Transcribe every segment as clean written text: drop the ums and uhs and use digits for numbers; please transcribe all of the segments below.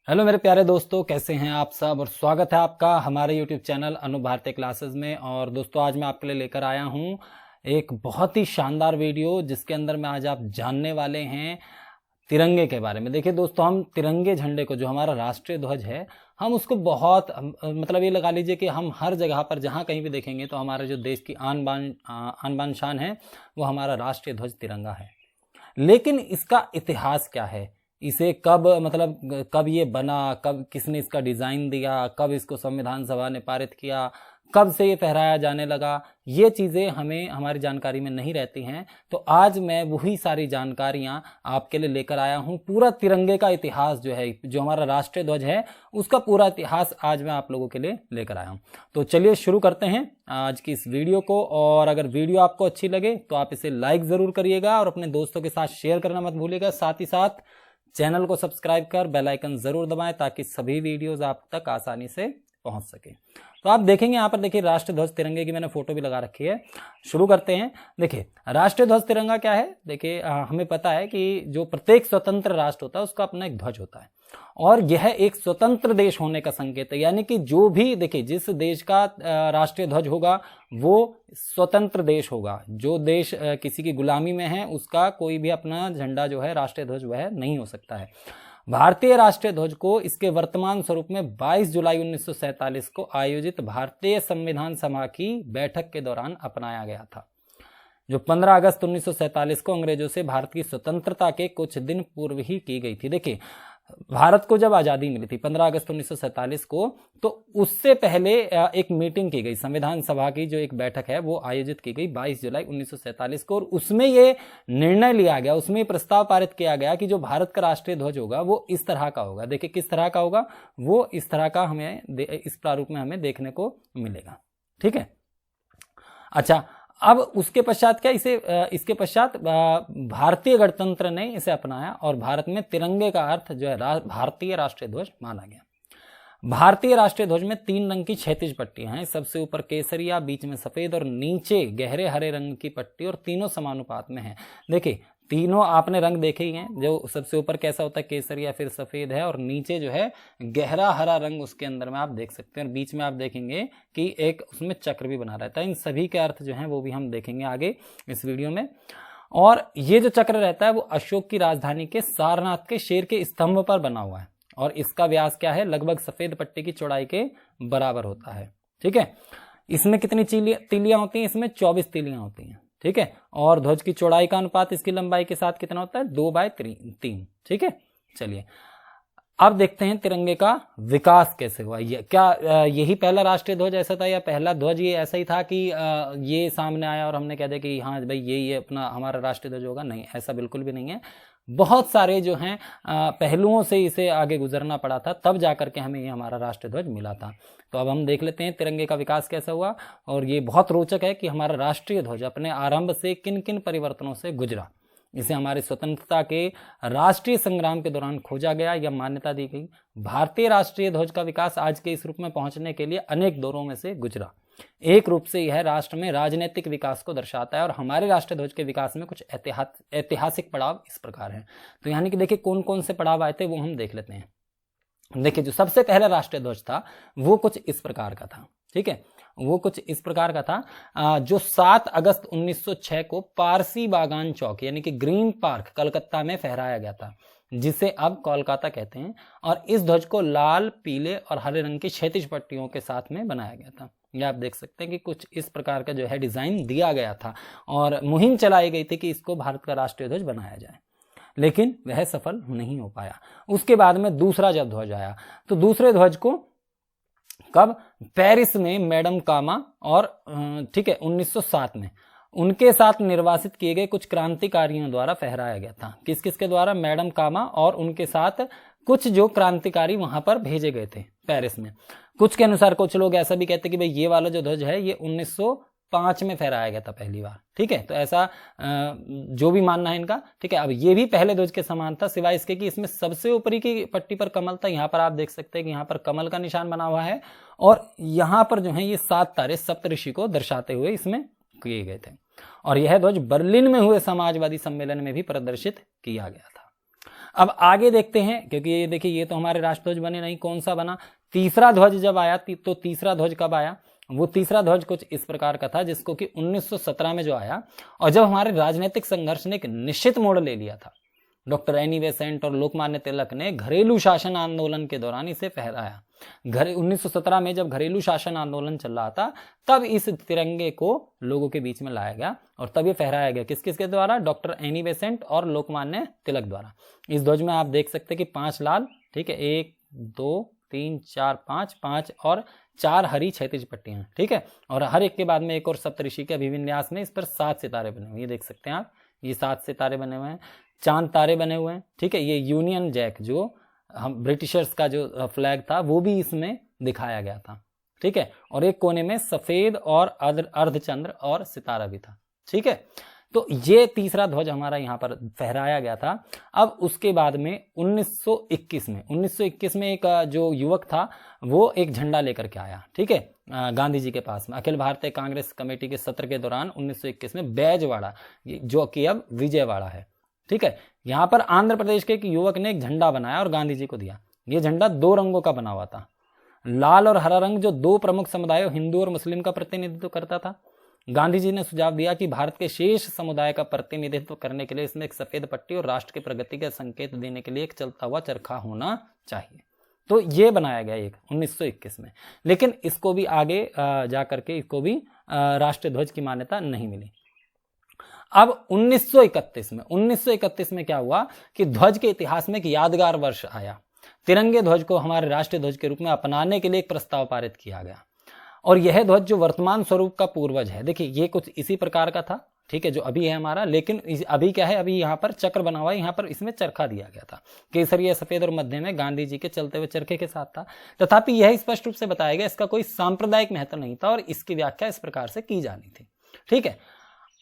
Hello मेरे प्यारे दोस्तों, कैसे हैं आप सब। और स्वागत है आपका हमारे यूट्यूब चैनल अनु भारती क्लासेस में। और दोस्तों, आज मैं आपके लिए लेकर आया हूं एक बहुत ही शानदार वीडियो, जिसके अंदर में आज आप जानने वाले हैं तिरंगे के बारे में। देखिए दोस्तों, हम तिरंगे झंडे को, जो हमारा राष्ट्रीय ध्वज है, हम उसको बहुत मतलब ये लगा लीजिए कि हम हर जगह पर जहाँ कहीं भी देखेंगे तो हमारे जो देश की आन बान शान है, वो हमारा राष्ट्रीय ध्वज तिरंगा है। लेकिन इसका इतिहास क्या है, इसे कब ये बना, कब किसने इसका डिज़ाइन दिया, कब इसको संविधान सभा ने पारित किया, कब से ये फहराया जाने लगा, ये चीज़ें हमें हमारी जानकारी में नहीं रहती हैं। तो आज मैं वही सारी जानकारियां आपके लिए लेकर आया हूं। पूरा तिरंगे का इतिहास जो है, जो हमारा राष्ट्रीय ध्वज है, उसका पूरा इतिहास आज मैं आप लोगों के लिए लेकर आया हूं। तो चलिए शुरू करते हैं आज की इस वीडियो को। और अगर वीडियो आपको अच्छी लगे तो आप इसे लाइक ज़रूर करिएगा और अपने दोस्तों के साथ शेयर करना मत भूलिएगा। साथ ही साथ चैनल को सब्सक्राइब कर बेल आइकन जरूर दबाएं, ताकि सभी वीडियोस आप तक आसानी से पहुंच सके। तो आप देखेंगे यहाँ पर, देखिए राष्ट्रीय ध्वज तिरंगे की मैंने फोटो भी लगा रखी है। शुरू करते हैं। देखिए राष्ट्रीय ध्वज तिरंगा क्या है। देखिए हमें पता है कि जो प्रत्येक स्वतंत्र राष्ट्र होता है उसका अपना एक ध्वज होता है, और यह एक स्वतंत्र देश होने का संकेत है। यानी कि जो भी, देखिए जिस देश का राष्ट्रीय ध्वज होगा वो स्वतंत्र देश होगा। जो देश किसी की गुलामी में है, उसका कोई भी अपना झंडा जो है, राष्ट्रीय ध्वज, वह नहीं हो सकता है। भारतीय राष्ट्रीय ध्वज को इसके वर्तमान स्वरूप में 22 जुलाई 1947 को आयोजित भारतीय संविधान सभा की बैठक के दौरान अपनाया गया था, जो 15 अगस्त 1947 को अंग्रेजों से भारत की स्वतंत्रता के कुछ दिन पूर्व ही की गई थी। देखिए भारत को जब आज़ादी मिली थी 15 अगस्त 1947 को, तो उससे पहले एक मीटिंग की गई, संविधान सभा की जो एक बैठक है वो आयोजित की गई 22 जुलाई 1947 को। और उसमें ये निर्णय लिया गया, उसमें प्रस्ताव पारित किया गया कि जो भारत का राष्ट्रीय ध्वज होगा वो इस तरह का होगा। देखिए किस तरह का होगा, वो इस तरह का हमें इस प्रारूप में हमें देखने को मिलेगा। ठीक है। अच्छा, अब उसके पश्चात क्या, इसके पश्चात भारतीय गणतंत्र ने इसे अपनाया और भारत में तिरंगे का अर्थ जो है भारतीय राष्ट्रीय ध्वज माना गया। भारतीय राष्ट्रीय ध्वज में 3 रंग की क्षैतिज पट्टियां हैं, सबसे ऊपर केसरिया, बीच में सफेद और नीचे गहरे हरे रंग की पट्टी, और तीनों समानुपात में है। देखिए तीनों आपने रंग देखे ही हैं, जो सबसे ऊपर कैसा होता है, केसरिया, फिर सफेद है, और नीचे जो है गहरा हरा रंग उसके अंदर में आप देख सकते हैं। और बीच में आप देखेंगे कि एक उसमें चक्र भी बना रहता है। इन सभी के अर्थ जो हैं वो भी हम देखेंगे आगे इस वीडियो में। और ये जो चक्र रहता है वो अशोक की राजधानी के सारनाथ के शेर के स्तंभ पर बना हुआ है, और इसका व्यास क्या है, लगभग सफेद पट्टी की चौड़ाई के बराबर होता है। ठीक है। इसमें कितनी तीलियां होती हैं, इसमें 24 तीलियां होती हैं। ठीक है। और ध्वज की चौड़ाई का अनुपात इसकी लंबाई के साथ कितना होता है, 2/3। ठीक है। चलिए अब देखते हैं तिरंगे का विकास कैसे हुआ। यही पहला राष्ट्रीय ध्वज ऐसा था, या पहला ध्वज ये ऐसा ही था कि ये सामने आया और हमने कह दिया कि हाँ भाई ये अपना हमारा राष्ट्रीय ध्वज होगा। नहीं, ऐसा बिल्कुल भी नहीं है। बहुत सारे जो हैं पहलुओं से इसे आगे गुजरना पड़ा था, तब जाकर के हमें ये हमारा राष्ट्रीय ध्वज मिला था। तो अब हम देख लेते हैं तिरंगे का विकास कैसा हुआ। और ये बहुत रोचक है कि हमारा राष्ट्रीय ध्वज अपने आरंभ से किन किन परिवर्तनों से गुजरा। इसे हमारी स्वतंत्रता के राष्ट्रीय संग्राम के दौरान खोजा गया या मान्यता दी गई। भारतीय राष्ट्रीय ध्वज का विकास आज के इस रूप में पहुंचने के लिए अनेक दौरों में से गुजरा। एक रूप से यह राष्ट्र में राजनीतिक विकास को दर्शाता है, और हमारे राष्ट्रीय ध्वज के विकास में कुछ ऐतिहासिक पड़ाव इस प्रकार हैं। तो यानी कि देखिए कौन कौन से पड़ाव आए थे वो हम देख लेते हैं। देखिए जो सबसे पहला राष्ट्रीय ध्वज था वो कुछ इस प्रकार का था। ठीक है। वो कुछ इस प्रकार का था, जो 7 अगस्त 1906 को पारसी बागान चौक यानी कि ग्रीन पार्क कलकत्ता में फहराया गया था, जिसे अब कोलकाता कहते हैं। और इस ध्वज को लाल, पीले और हरे रंग की क्षैतिज पट्टियों के साथ में बनाया गया था। ये आप देख सकते हैं कि कुछ इस प्रकार का जो है डिजाइन दिया गया था, और मुहिम चलाई गई थी कि इसको भारत का राष्ट्रीय ध्वज बनाया जाए, लेकिन वह सफल नहीं हो पाया। उसके बाद में दूसरा जब ध्वज आया, तो दूसरे ध्वज को कब, पेरिस में मैडम कामा और ठीक है 1907 में उनके साथ निर्वासित किए गए कुछ क्रांतिकारियों द्वारा फहराया गया था। किस किस के द्वारा, मैडम कामा और उनके साथ कुछ जो क्रांतिकारी वहां पर भेजे गए थे पेरिस में। कुछ के अनुसार कुछ लोग ऐसा भी कहते हैं कि भाई ये वाला जो ध्वज है ये 1905 में फहराया गया था पहली बार। ठीक है। तो ऐसा जो भी मानना है इनका। ठीक है। अब ये भी पहले ध्वज के समान था, सिवाय इसके कि इसमें सबसे ऊपरी की पट्टी पर कमल था। यहाँ पर आप देख सकते हैं कि यहाँ पर कमल का निशान बना हुआ है, और यहाँ पर जो है ये 7 तारे सप्तऋषि को दर्शाते हुए इसमें किए गए थे। और यह ध्वज बर्लिन में हुए समाजवादी सम्मेलन में भी प्रदर्शित किया गया था। अब आगे देखते हैं, क्योंकि ये देखिए ये तो हमारे राष्ट्रध्वज बने नहीं, कौन सा बना, तीसरा ध्वज जब आया तो तीसरा ध्वज कब आया, वो तीसरा ध्वज कुछ इस प्रकार का था जिसको कि 1917 में जो आया, और जब हमारे राजनीतिक संघर्ष ने एक निश्चित मोड़ ले लिया था, डॉक्टर एनी बेसेंट और लोकमान्य तिलक ने घरेलू शासन आंदोलन के दौरान इसे फहराया। 1917 में जब घरेलू शासन आंदोलन चल रहा था तब इस तिरंगे को लोगों के बीच में लाया गया और तब ये फहराया गया किस किसके द्वारा, डॉक्टर एनी बेसेंट और लोकमान्य तिलक द्वारा। इस ध्वज में आप देख सकते हैं कि 5 लाल, ठीक है, 1 2 3 4 5 और 4 हरी क्षैतिज पट्टियां, ठीक है, और हर एक के बाद में एक और सप्तऋषि के अभिविन्यास में इस पर 7 सितारे बने हुए, ये देख सकते हैं आप, ये 7 सितारे बने हुए हैं, चांद तारे बने हुए हैं, ठीक है। ये यूनियन जैक जो हम ब्रिटिशर्स का जो फ्लैग था वो भी इसमें दिखाया गया था, ठीक है, और एक कोने में सफेद और अर्धचंद्र और सितारा भी था, ठीक है। तो ये तीसरा ध्वज हमारा यहाँ पर फहराया गया था। अब उसके बाद में 1921 में एक जो युवक था वो एक झंडा लेकर के आया, ठीक है, गांधी जी के पास में, अखिल भारतीय कांग्रेस कमेटी के सत्र के दौरान 1921 में बैजवाड़ा, जो कि अब विजयवाड़ा है, ठीक है, यहां पर आंध्र प्रदेश के एक युवक ने एक झंडा बनाया और गांधी जी को दिया। यह झंडा 2 रंगों का बना हुआ था, लाल और हरा रंग, जो 2 प्रमुख समुदायों हिंदू और मुस्लिम का प्रतिनिधित्व करता था। गांधी जी ने सुझाव दिया कि भारत के शेष समुदाय का प्रतिनिधित्व करने के लिए इसमें एक सफेद पट्टी और राष्ट्र की प्रगति का संकेत देने के लिए एक चलता हुआ चरखा होना चाहिए। तो ये बनाया गया एक 1921 में, लेकिन इसको भी आगे जाकर के इसको भी राष्ट्रीय ध्वज की मान्यता नहीं मिली। अब 1931 में क्या हुआ कि ध्वज के इतिहास में एक यादगार वर्ष आया। तिरंगे ध्वज को हमारे राष्ट्रीय ध्वज के रूप में अपनाने के लिए एक प्रस्ताव पारित किया गया, और यह ध्वज जो वर्तमान स्वरूप का पूर्वज है, देखिए ये कुछ इसी प्रकार का था, ठीक है, जो अभी है हमारा, लेकिन अभी क्या है, अभी यहाँ पर चक्र बना हुआ है, यहाँ पर इसमें चरखा दिया गया था, केसरिया सफेद और मध्य में गांधी जी के चलते हुए चरखे के साथ था। तथापि यह स्पष्ट रूप से बताया गया इसका कोई सांप्रदायिक महत्व नहीं था और इसकी व्याख्या इस प्रकार से की जानी थी, ठीक है।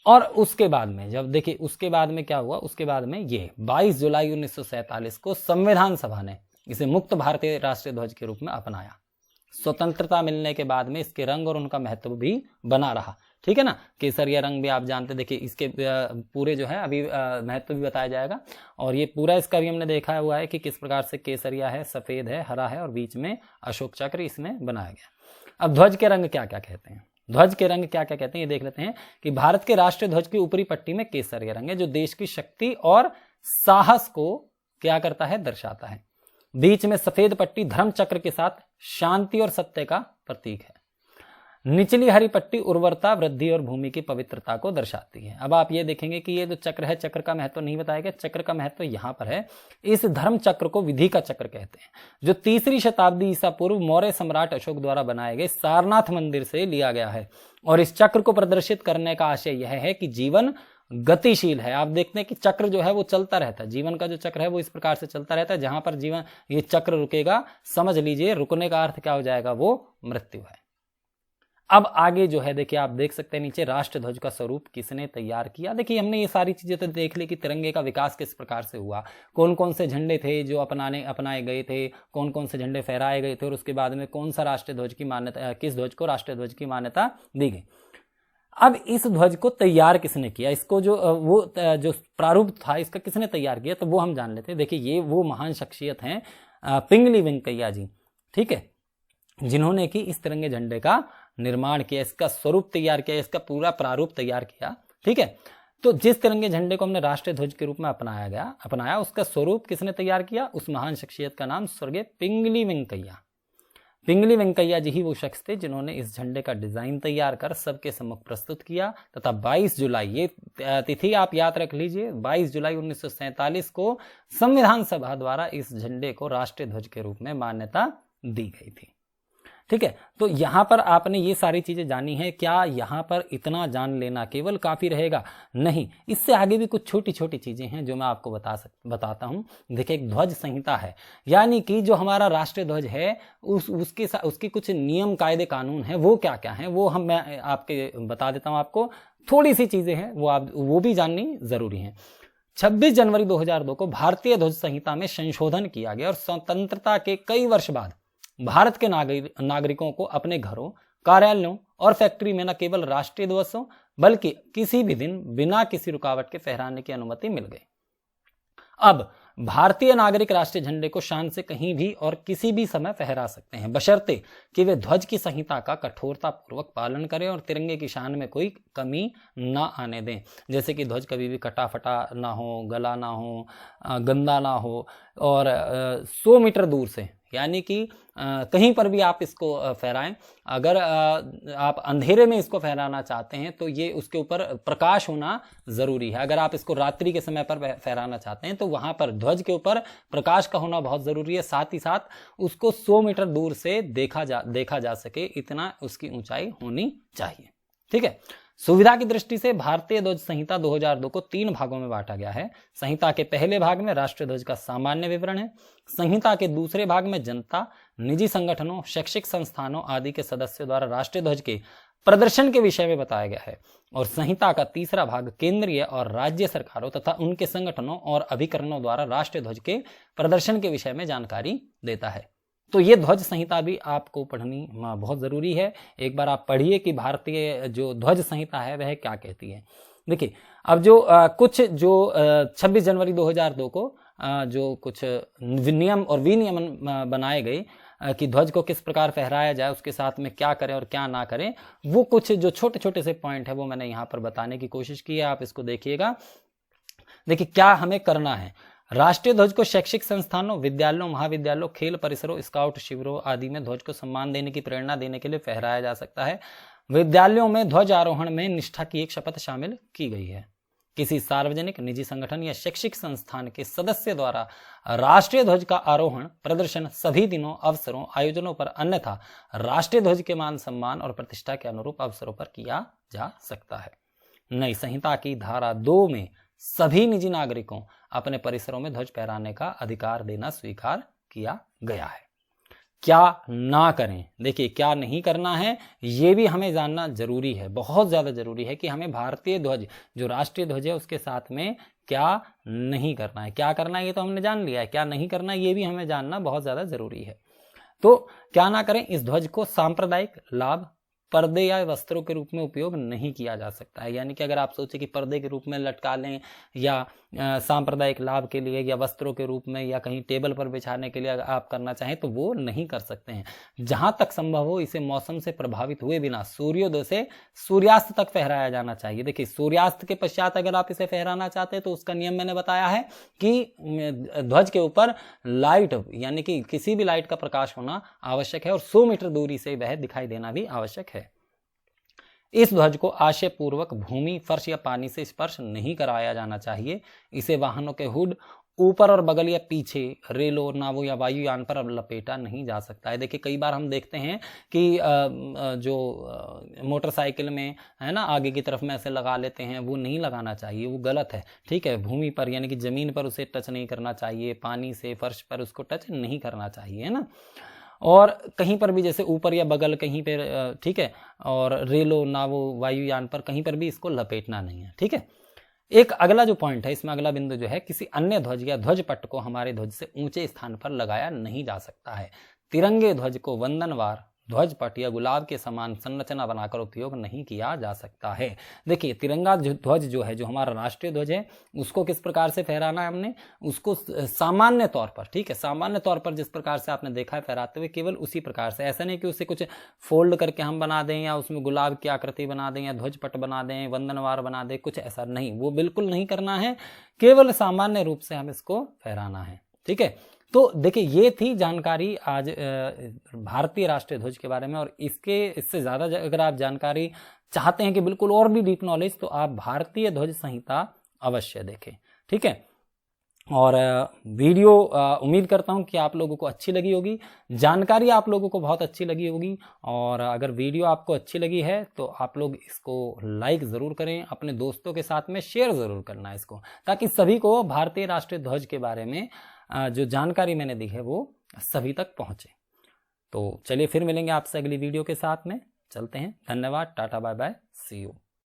और उसके बाद में जब देखिए उसके बाद में क्या हुआ, उसके बाद में ये 22 जुलाई 1947 को संविधान सभा ने इसे मुक्त भारतीय राष्ट्रीय ध्वज के रूप में अपनाया। स्वतंत्रता मिलने के बाद में इसके रंग और उनका महत्व भी बना रहा, ठीक है ना। केसरिया रंग भी आप जानते, देखिए इसके पूरे जो है अभी महत्व भी बताया जाएगा, और ये पूरा इसका भी हमने देखा हुआ है कि किस प्रकार से केसरिया है, सफेद है, हरा है और बीच में अशोक चक्र इसमें बनाया गया। अब ध्वज के रंग क्या क्या कहते हैं, ध्वज के रंग क्या क्या कहते हैं ये देख लेते हैं कि भारत के राष्ट्रीय ध्वज की ऊपरी पट्टी में केसरिया रंग है, जो देश की शक्ति और साहस को क्या करता है, दर्शाता है। बीच में सफेद पट्टी धर्म चक्र के साथ शांति और सत्य का प्रतीक है। निचली हरी पट्टी उर्वरता, वृद्धि और भूमि की पवित्रता को दर्शाती है। अब आप ये देखेंगे कि ये जो चक्र है, चक्र का महत्व नहीं बताया गया, चक्र का महत्व यहां पर है। इस धर्म चक्र को विधि का चक्र कहते हैं, जो 3री शताब्दी ईसा पूर्व मौर्य सम्राट अशोक द्वारा बनाए गए सारनाथ मंदिर से लिया गया है। और इस चक्र को प्रदर्शित करने का आशय यह है कि जीवन गतिशील है। आप देखते हैं कि चक्र जो है वो चलता रहता है, जीवन का जो चक्र है वो इस प्रकार से चलता रहता है। जहां पर जीवन ये चक्र रुकेगा, समझ लीजिए रुकने का अर्थ क्या हो जाएगा, वो मृत्यु है। अब आगे जो है देखिए आप देख सकते हैं नीचे राष्ट्र ध्वज का स्वरूप किसने तैयार किया। देखिए हमने ये सारी चीजें तो देख ली कि तिरंगे का विकास किस प्रकार से हुआ, कौन कौन से झंडे थे जो अपनाए गए थे, कौन कौन से झंडे फहराए गए थे, और उसके बाद में कौन सा राष्ट्रीय ध्वज की मान्यता, किस ध्वज को राष्ट्रीय ध्वज की मान्यता दी गई। अब इस ध्वज को तैयार किसने किया, इसको जो प्रारूप था इसका किसने तैयार किया, तो वो हम जान लेते हैं। देखिए ये वो महान शख्सियत हैं पिंगली वेंकैया जी, ठीक है, जिन्होंने कि इस तिरंगे झंडे का निर्माण किया, इसका स्वरूप तैयार किया, इसका पूरा प्रारूप तैयार किया, ठीक है। तो जिस तिरंगे झंडे को हमने राष्ट्रीय ध्वज के रूप में अपनाया उसका स्वरूप किसने तैयार किया, उस महान शख्सियत का नाम स्वर्गीय पिंगली वेंकैया जी ही वो शख्स थे जिन्होंने इस झंडे का डिजाइन तैयार कर सबके सम्मुख प्रस्तुत किया तथा 22 जुलाई, ये तिथि आप याद रख लीजिए, 22 जुलाई 1947 को संविधान सभा द्वारा इस झंडे को राष्ट्रीय ध्वज के रूप में मान्यता दी गई थी, ठीक है। तो यहां पर आपने ये सारी चीजें जानी है। क्या यहां पर इतना जान लेना केवल काफी रहेगा? नहीं, इससे आगे भी कुछ छोटी छोटी चीजें हैं जो मैं आपको बताता हूं। देखिए एक ध्वज संहिता है, यानी कि जो हमारा राष्ट्रीय ध्वज है उसके कुछ नियम कायदे कानून है, वो क्या क्या है वो मैं आपके बता देता हूं। आपको थोड़ी सी चीजें हैं वो भी जाननी जरूरी है। 26 जनवरी 2002 को भारतीय ध्वज संहिता में संशोधन किया गया और स्वतंत्रता के कई वर्ष बाद भारत के नागरिकों को अपने घरों, कार्यालयों और फैक्ट्री में न केवल राष्ट्रीय ध्वजों बल्कि किसी भी दिन बिना किसी रुकावट के फहराने की अनुमति मिल गई। अब भारतीय नागरिक राष्ट्रीय झंडे को शान से कहीं भी और किसी भी समय फहरा सकते हैं, बशर्ते कि वे ध्वज की संहिता का कठोरता पूर्वक पालन करें और तिरंगे की शान में कोई कमी ना आने दें। जैसे कि ध्वज कभी भी कटा फटा ना हो, गला ना हो, गंदा ना हो, और 100 मीटर दूर से, यानी कि कहीं पर भी आप इसको फहराएं। अगर आप अंधेरे में इसको फहराना चाहते हैं तो ये उसके ऊपर प्रकाश होना ज़रूरी है। अगर आप इसको रात्रि के समय पर फहराना चाहते हैं तो वहाँ पर ध्वज के ऊपर प्रकाश का होना बहुत ज़रूरी है। साथ ही साथ उसको 100 मीटर दूर से देखा जा सके, इतना उसकी ऊंचाई होनी चाहिए। ठीक है। सुविधा की दृष्टि से भारतीय ध्वज संहिता 2002 को 3 भागों में बांटा गया है। संहिता के पहले भाग में राष्ट्रीय ध्वज का सामान्य विवरण है। संहिता के दूसरे भाग में जनता, निजी संगठनों, शैक्षिक संस्थानों आदि के सदस्यों द्वारा राष्ट्रीय ध्वज के प्रदर्शन के विषय में बताया गया है। और संहिता का तीसरा भाग केंद्रीय और राज्य सरकारों तथा उनके संगठनों और अभिकरणों द्वारा राष्ट्रीय ध्वज के प्रदर्शन के विषय में जानकारी देता है। तो ये ध्वज संहिता भी आपको पढ़नी बहुत ज़रूरी है। एक बार आप पढ़िए कि भारतीय जो ध्वज संहिता है वह क्या कहती है। देखिए, अब जो कुछ जो 26 जनवरी 2002 को जो कुछ नियम और विनियमन बनाए गए कि ध्वज को किस प्रकार फहराया जाए, उसके साथ में क्या करें और क्या ना करें, वो कुछ जो छोटे छोटे से पॉइंट है वो मैंने यहाँ पर बताने की कोशिश की है। आप इसको देखिएगा। देखिए, क्या हमें करना है। राष्ट्रीय ध्वज को शैक्षिक संस्थानों, विद्यालयों, महाविद्यालयों, खेल परिसरों, स्काउट शिविरों आदि में ध्वज को सम्मान देने की प्रेरणा देने के लिए फहराया जा सकता है। विद्यालयों में ध्वज आरोहण में निष्ठा की एक शपथ शामिल की गई है। किसी सार्वजनिक, निजी संगठन या शैक्षिक संस्थान के सदस्य द्वारा राष्ट्रीय ध्वज का आरोहण, प्रदर्शन सभी दिनों, अवसरों, आयोजनों पर अन्यथा राष्ट्रीय ध्वज के मान सम्मान और प्रतिष्ठा के अनुरूप अवसरों पर किया जा सकता है। नई संहिता की धारा 2 में सभी निजी नागरिकों अपने परिसरों में ध्वज फहराने का अधिकार देना स्वीकार किया गया है। क्या ना करें, देखिए क्या नहीं करना है ये भी हमें जानना जरूरी है, बहुत ज्यादा जरूरी है कि हमें भारतीय ध्वज जो राष्ट्रीय ध्वज है उसके साथ में क्या नहीं करना है। क्या करना है ये तो हमने जान लिया है, क्या नहीं करना है ये भी हमें जानना बहुत ज्यादा जरूरी है। तो क्या ना करें, इस ध्वज को सांप्रदायिक लाभ, पर्दे या वस्त्रों के रूप में उपयोग नहीं किया जा सकता है। यानी कि अगर आप सोचें कि पर्दे के रूप में लटका लें या सांप्रदायिक लाभ के लिए या वस्त्रों के रूप में या कहीं टेबल पर बिछाने के लिए अगर आप करना चाहें तो वो नहीं कर सकते हैं। जहां तक संभव हो इसे मौसम से प्रभावित हुए बिना सूर्योदय से सूर्यास्त तक फहराया जाना चाहिए। देखिए, सूर्यास्त के पश्चात अगर आप इसे फहराना चाहते हैं तो उसका नियम मैंने बताया है कि ध्वज के ऊपर लाइट यानी कि किसी भी लाइट का प्रकाश होना आवश्यक है और 100 मीटर दूरी से वह दिखाई देना भी आवश्यक है। इस ध्वज को आशय पूर्वक भूमि, फर्श या पानी से स्पर्श नहीं कराया जाना चाहिए। इसे वाहनों के हुड, ऊपर और बगल या पीछे, रेलों, नावों या वायुयान पर लपेटा नहीं जा सकता है। देखिए, कई बार हम देखते हैं कि जो मोटरसाइकिल में है ना आगे की तरफ में ऐसे लगा लेते हैं, वो नहीं लगाना चाहिए, वो गलत है। ठीक है, भूमि पर यानी कि जमीन पर उसे टच नहीं करना चाहिए, पानी से, फर्श पर उसको टच नहीं करना चाहिए, है ना। और कहीं पर भी जैसे ऊपर या बगल कहीं पर, ठीक है, और रेलों, नावों, वायुयान पर कहीं पर भी इसको लपेटना नहीं है। ठीक है। एक अगला जो पॉइंट है, इसमें अगला बिंदु जो है, किसी अन्य ध्वज या ध्वज पट्ट को हमारे ध्वज से ऊंचे स्थान पर लगाया नहीं जा सकता है। तिरंगे ध्वज को वंदनवार ध्वज पट या गुलाब के समान संरचना बनाकर उपयोग नहीं किया जा सकता है। देखिए, तिरंगा ध्वज जो है, जो हमारा राष्ट्रीय ध्वज है, उसको किस प्रकार से फहराना है हमने, उसको सामान्य तौर पर, ठीक है, सामान्य तौर पर जिस प्रकार से आपने देखा है फहराते हुए, केवल उसी प्रकार से। ऐसा नहीं कि उसे कुछ फोल्ड करके हम बना दें या उसमें गुलाब की आकृति बना दें या ध्वज पट बना दें, वंदनवार बना दें, कुछ ऐसा नहीं, वो बिल्कुल नहीं करना है। केवल सामान्य रूप से हम इसको फहराना है। ठीक है। तो देखिए, ये थी जानकारी आज भारतीय राष्ट्रीय ध्वज के बारे में। और इससे ज़्यादा अगर आप जानकारी चाहते हैं कि बिल्कुल और भी डीप नॉलेज, तो आप भारतीय ध्वज संहिता अवश्य देखें। ठीक है। और वीडियो उम्मीद करता हूं कि आप लोगों को अच्छी लगी होगी, जानकारी आप लोगों को बहुत अच्छी लगी होगी। और अगर वीडियो आपको अच्छी लगी है तो आप लोग इसको लाइक ज़रूर करें, अपने दोस्तों के साथ में शेयर ज़रूर करना है इसको, ताकि सभी को भारतीय राष्ट्रीय ध्वज के बारे में जो जानकारी मैंने दी है वो सभी तक पहुंचे। तो चलिए फिर मिलेंगे आपसे अगली वीडियो के साथ में। चलते हैं, धन्यवाद, tata, bye bye, see you.